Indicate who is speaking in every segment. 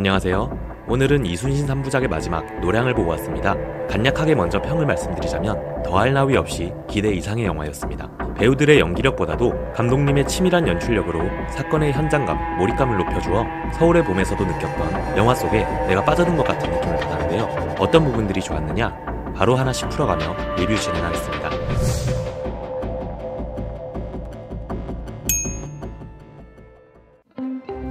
Speaker 1: 안녕하세요. 오늘은 이순신 3부작의 마지막 노량을 보고 왔습니다. 간략하게 먼저 평을 말씀드리자면 더할 나위 없이 기대 이상의 영화였습니다. 배우들의 연기력보다도 감독님의 치밀한 연출력으로 사건의 현장감, 몰입감을 높여주어 서울의 봄에서도 느꼈던 영화 속에 내가 빠져든 것 같은 느낌을 받았는데요. 어떤 부분들이 좋았느냐? 바로 하나씩 풀어가며 리뷰 진행하겠습니다.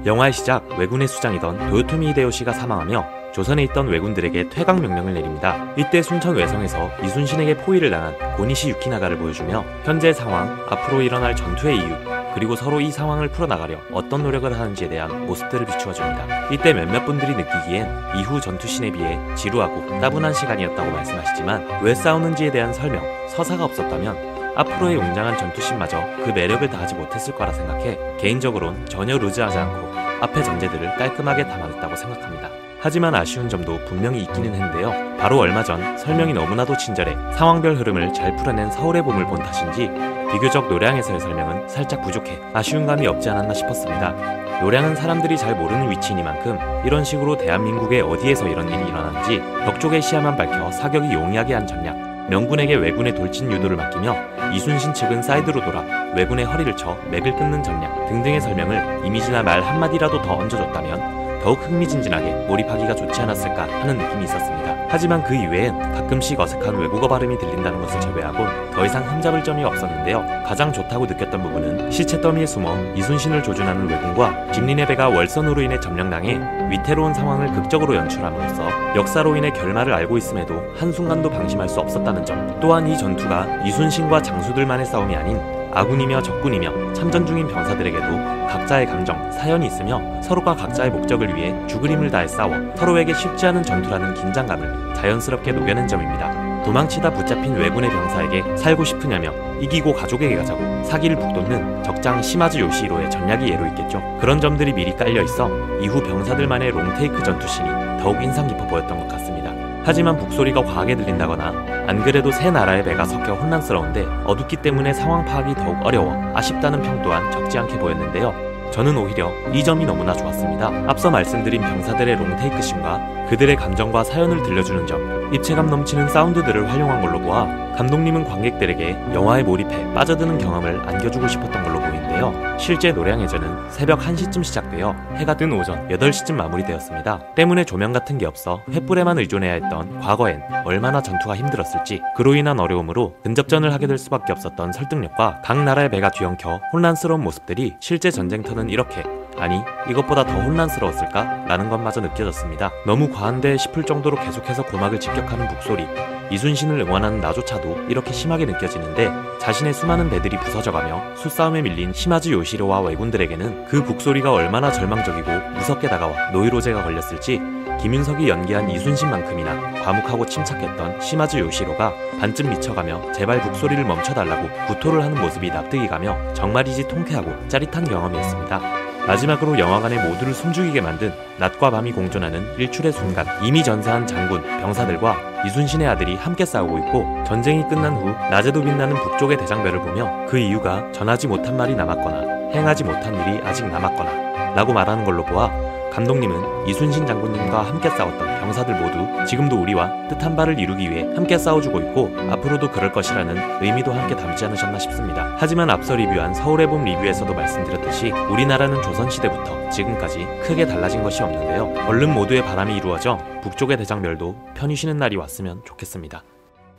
Speaker 1: 영화의 시작, 왜군의 수장이던 도요토미 히데요시가 사망하며 조선에 있던 왜군들에게 퇴각 명령을 내립니다. 이때 순천 외성에서 이순신에게 포위를 당한 고니시 유키나가를 보여주며 현재 상황, 앞으로 일어날 전투의 이유, 그리고 서로 이 상황을 풀어나가려 어떤 노력을 하는지에 대한 모습들을 비추어줍니다. 이때 몇몇 분들이 느끼기엔 이후 전투씬에 비해 지루하고 따분한 시간이었다고 말씀하시지만 왜 싸우는지에 대한 설명, 서사가 없었다면 앞으로의 웅장한 전투씬마저 그 매력을 다하지 못했을 거라 생각해 개인적으론 전혀 루즈하지 않고 앞의 전제들을 깔끔하게 담아냈다고 생각합니다. 하지만 아쉬운 점도 분명히 있기는 했는데요. 바로 얼마 전 설명이 너무나도 친절해 상황별 흐름을 잘 풀어낸 서울의 봄을 본 탓인지 비교적 노량에서의 설명은 살짝 부족해 아쉬운 감이 없지 않았나 싶었습니다. 노량은 사람들이 잘 모르는 위치이니만큼 이런 식으로 대한민국의 어디에서 이런 일이 일어났는지 벽쪽의 시야만 밝혀 사격이 용이하게 한 전략, 명군에게 왜군의 돌진 유도를 맡기며 이순신 측은 사이드로 돌아 왜군의 허리를 쳐 맥을 끊는 전략 등등의 설명을 이미지나 말 한마디라도 더 얹어줬다면 더욱 흥미진진하게 몰입하기가 좋지 않았을까 하는 느낌이 있었습니다. 하지만 그 이외엔 가끔씩 어색한 외국어 발음이 들린다는 것을 제외하곤 더 이상 흠잡을 점이 없었는데요. 가장 좋다고 느꼈던 부분은 시체 더미에 숨어 이순신을 조준하는 왜군과 김린의 배가 월선으로 인해 점령당해 위태로운 상황을 극적으로 연출함으로써 역사로 인해 결말을 알고 있음에도 한순간도 방심할 수 없었다는 점, 또한 이 전투가 이순신과 장수들만의 싸움이 아닌 아군이며 적군이며 참전 중인 병사들에게도 각자의 감정, 사연이 있으며 서로가 각자의 목적을 위해 죽을 힘을 다해 싸워 서로에게 쉽지 않은 전투라는 긴장감을 자연스럽게 녹여낸 점입니다. 도망치다 붙잡힌 왜군의 병사에게 살고 싶으냐며 이기고 가족에게 가자고 사기를 북돋는 적장 시마즈 요시히로의 전략이 예로 있겠죠. 그런 점들이 미리 깔려있어 이후 병사들만의 롱테이크 전투씬이 더욱 인상 깊어 보였던 것 같습니다. 하지만 북소리가 과하게 들린다거나 안 그래도 세 나라의 배가 섞여 혼란스러운데 어둡기 때문에 상황 파악이 더욱 어려워 아쉽다는 평 또한 적지 않게 보였는데요. 저는 오히려 이 점이 너무나 좋았습니다. 앞서 말씀드린 병사들의 롱테이크 씬과 그들의 감정과 사연을 들려주는 점, 입체감 넘치는 사운드들을 활용한 걸로 보아 감독님은 관객들에게 영화에 몰입해 빠져드는 경험을 안겨주고 싶었던 걸로 보이는데요. 실제 노량해전은 새벽 1시쯤 시작되어 해가 뜬 오전 8시쯤 마무리되었습니다. 때문에 조명 같은 게 없어 횃불에만 의존해야 했던 과거엔 얼마나 전투가 힘들었을지, 그로 인한 어려움으로 근접전을 하게 될 수밖에 없었던 설득력과 각 나라의 배가 뒤엉켜 혼란스러운 모습들이 실제 전쟁터는 이렇게, 아니 이것보다 더 혼란스러웠을까? 라는 것마저 느껴졌습니다. 너무 과한데 싶을 정도로 계속해서 고막을 직격하는 북소리, 이순신을 응원하는 나조차도 이렇게 심하게 느껴지는데 자신의 수많은 배들이 부서져가며 숫싸움에 밀린 시마즈 요시히로와 왜군들에게는 그 북소리가 얼마나 절망적이고 무섭게 다가와 노이로제가 걸렸을지 김윤석이 연기한 이순신만큼이나 과묵하고 침착했던 시마즈 요시히로가 반쯤 미쳐가며 제발 북소리를 멈춰달라고 구토를 하는 모습이 납득이 가며 정말이지 통쾌하고 짜릿한 경험이었습니다. 마지막으로 영화관의 모두를 숨죽이게 만든 낮과 밤이 공존하는 일출의 순간, 이미 전사한 장군, 병사들과 이순신의 아들이 함께 싸우고 있고 전쟁이 끝난 후 낮에도 빛나는 북쪽의 대장별을 보며 그 이유가 전하지 못한 말이 남았거나 행하지 못한 일이 아직 남았거나 라고 말하는 걸로 보아 감독님은 이순신 장군님과 함께 싸웠던 병사들 모두 지금도 우리와 뜻한 바를 이루기 위해 함께 싸워주고 있고 앞으로도 그럴 것이라는 의미도 함께 담지 않으셨나 싶습니다. 하지만 앞서 리뷰한 서울의 봄 리뷰에서도 말씀드렸듯이 우리나라는 조선시대부터 지금까지 크게 달라진 것이 없는데요. 얼른 모두의 바람이 이루어져 북쪽의 대장별도 편히 쉬는 날이 왔으면 좋겠습니다.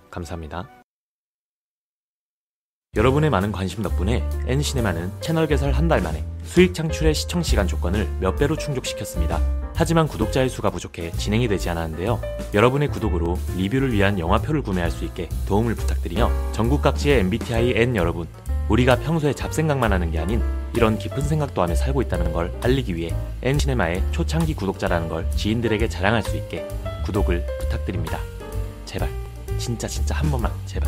Speaker 1: 감사합니다. 여러분의 많은 관심 덕분에 N시네마는 채널 개설 한 달 만에 수익 창출의 시청시간 조건을 몇 배로 충족시켰습니다. 하지만 구독자의 수가 부족해 진행이 되지 않았는데요. 여러분의 구독으로 리뷰를 위한 영화표를 구매할 수 있게 도움을 부탁드리며 전국 각지의 MBTI N 여러분, 우리가 평소에 잡생각만 하는 게 아닌 이런 깊은 생각도 하며 살고 있다는 걸 알리기 위해 N시네마의 초창기 구독자라는 걸 지인들에게 자랑할 수 있게 구독을 부탁드립니다. 제발, 진짜 한 번만 제발.